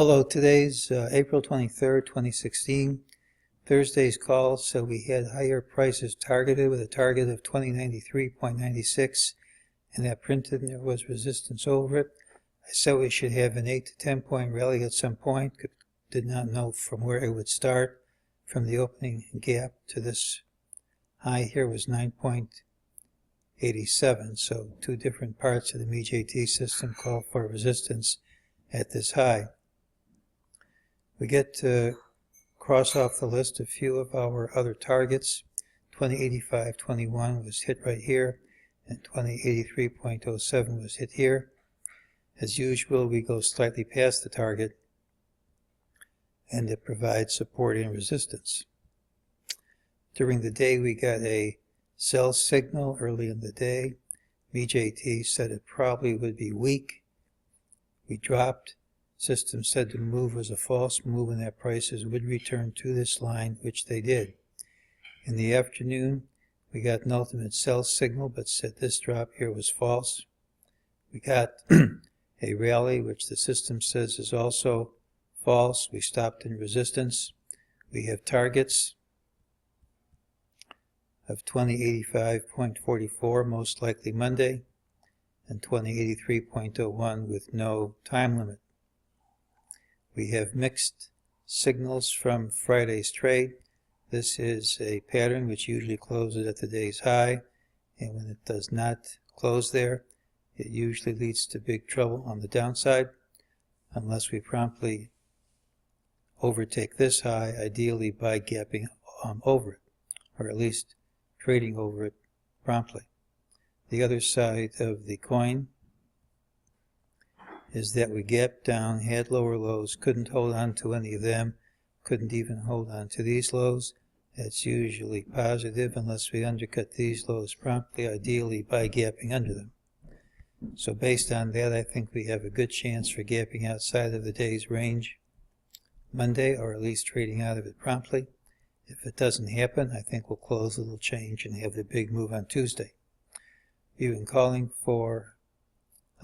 Hello, today's April 23rd, 2016. Thursday's call, so we had higher prices targeted with a target of 2093.96, and that printed and there was resistance over it. I said we should have an 8 to 10 point rally at some point. Did not know from where it would start. From the opening gap to this high here was 9.87, so two different parts of the MEJT system call for resistance at this high. We get to cross off the list a few of our other targets. 2085.21 was hit right here, and 2083.07 was hit here. As usual, we go slightly past the target, and it provides support and resistance. During the day, we got a sell signal early in the day. MEJT said it probably would be weak. We dropped. System said the move was a false move and that prices would return to this line, which they did. In the afternoon, we got an ultimate sell signal, but said this drop here was false. We got a rally, which the system says is also false. We stopped in resistance. We have targets of 2085.44, most likely Monday, and 2083.01 with no time limit. We have mixed signals from Friday's trade. This is a pattern which usually closes at the day's high, and when it does not close there, it usually leads to big trouble on the downside, unless we promptly overtake this high, ideally by gapping over it, or at least trading over it promptly. The other side of the coin is that we gapped down, had lower lows, couldn't hold on to any of them, couldn't even hold on to these lows. That's usually positive unless we undercut these lows promptly, ideally by gapping under them. So based on that, I think we have a good chance for gapping outside of the day's range Monday, or at least trading out of it promptly. If it doesn't happen, I think we'll close a little change and have the big move on Tuesday. We've been calling for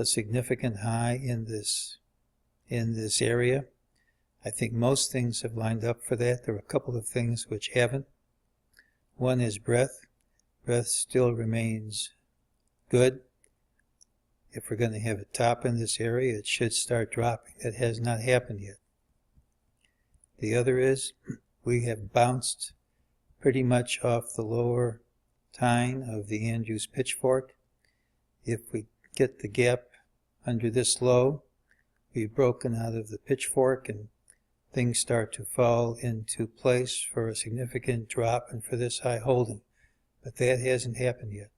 a significant high in this area. I think most things have lined up for that. There are a couple of things which haven't. One is breadth. Breadth still remains good. If we're going to have a top in this area, it should start dropping. That has not happened yet. The other is we have bounced pretty much off the lower tine of the Andrews pitchfork. If we get the gap under this low, we've broken out of the pitchfork and things start to fall into place for a significant drop and for this high holding. But that hasn't happened yet.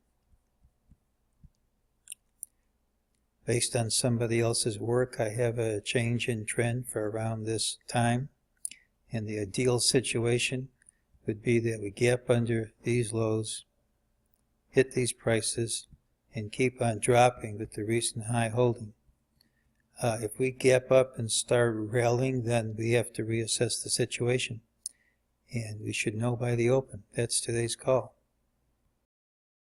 Based on somebody else's work, I have a change in trend for around this time. And the ideal situation would be that we gap under these lows, hit these prices, and keep on dropping with the recent high holding. If we gap up and start rallying, then we have to reassess the situation. And we should know by the open. That's today's call.